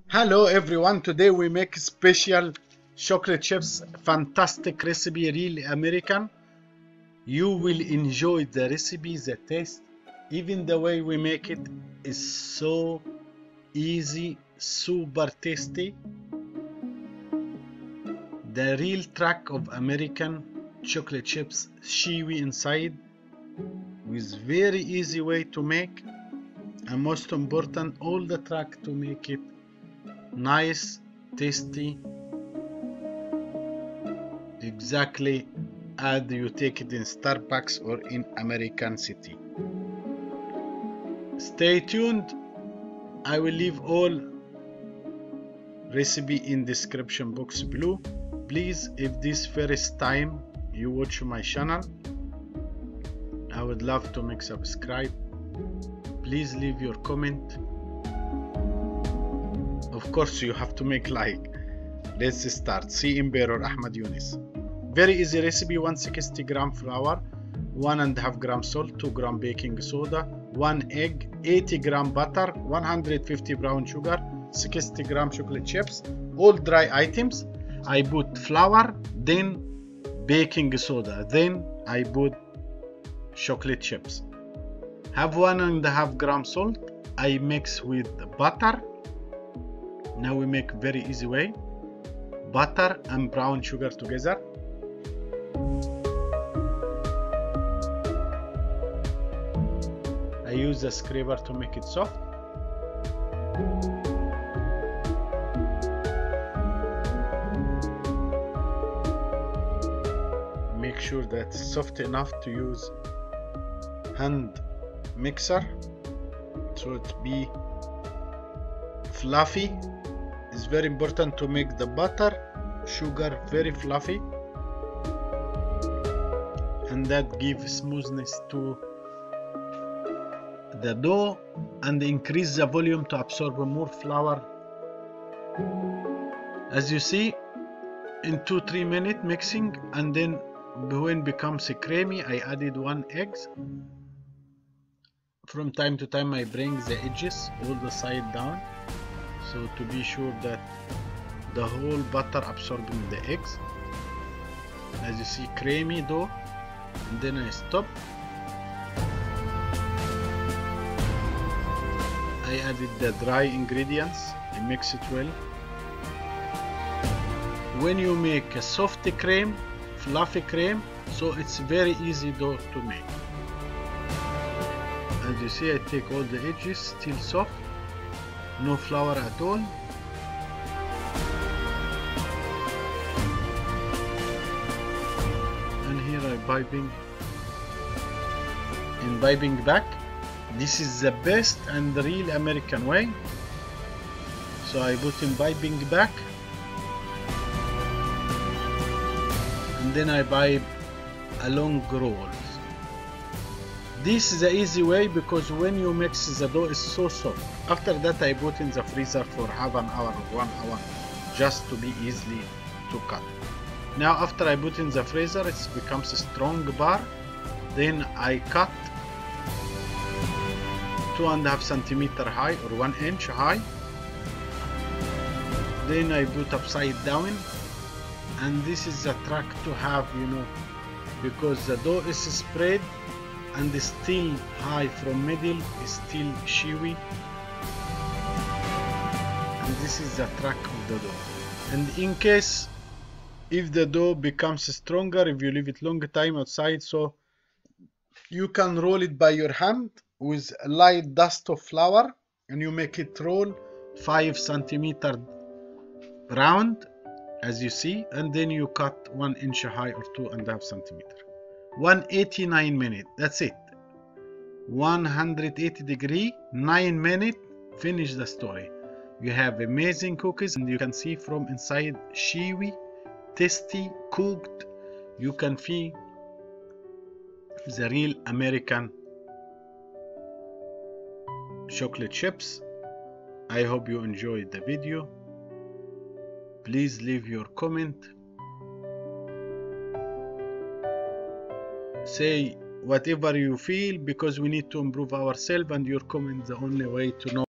Hello everyone, today we make special chocolate chips, fantastic recipe, really American. You will enjoy the recipe, the taste, even the way we make it is so easy, super tasty. The real track of American chocolate chips, chewy inside, with very easy way to make, and most important, all the track to make it nice, tasty, exactly as you take it in Starbucks or in American city. Stay tuned. I will leave all recipe in description box below. Please, if this first time you watch my channel, I would love to make subscribe. Please leave your comment. Of course you have to make like. Let's start. See Emperor Ahmad Yunus. Very easy recipe. 160 gram flour, 1.5 gram salt, 2 gram baking soda, 1 egg, 80 gram butter, 150 brown sugar, 60 gram chocolate chips, all dry items. I put flour, then baking soda, then I put chocolate chips. Have 1.5 gram salt. I mix with butter. Now we make very easy way. Butter and brown sugar together. I use a scraper to make it soft. Make sure that it's soft enough to use hand mixer so it be fluffy. It's very important to make the butter, sugar very fluffy, and that gives smoothness to the dough and increase the volume to absorb more flour. As you see, in 2-3 minutes mixing, and then when it becomes creamy, I added 1 egg. From time to time I bring the edges all the side down, so to be sure that the whole butter absorbing the eggs. As you see, creamy dough, and then I stop. I added the dry ingredients, I mix it well. When you make a soft cream, fluffy cream, so it's very easy dough to make. As you see, I take all the edges, still soft, no flour at all. And here I imbibing back. This is the best and the real American way. So I put imbibing back, and then I imbibe along rolls. This is the easy way because when you mix the dough is so soft. After that I put in the freezer for half an hour or 1 hour, just to be easily to cut. Now after I put in the freezer, it becomes a strong bar. Then I cut 2.5 centimeter high or 1 inch high. Then I put upside down, and this is the trick to have, because the dough is spread and still high from middle, is still chewy, and this is the trick of the dough. And in case if the dough becomes stronger if you leave it long time outside, so you can roll it by your hand with a light dust of flour, and you make it roll 5 centimeter round, as you see, and then you cut 1 inch high or 2.5 centimeter. 189 minutes, that's it. 180 degree, 9 minutes, finish the story. You have amazing cookies, and you can see from inside chewy, tasty, cooked. You can feel the real American chocolate chips. I hope you enjoyed the video. Please leave your comment. Say whatever you feel, because we need to improve ourselves, and your comment is the only way to know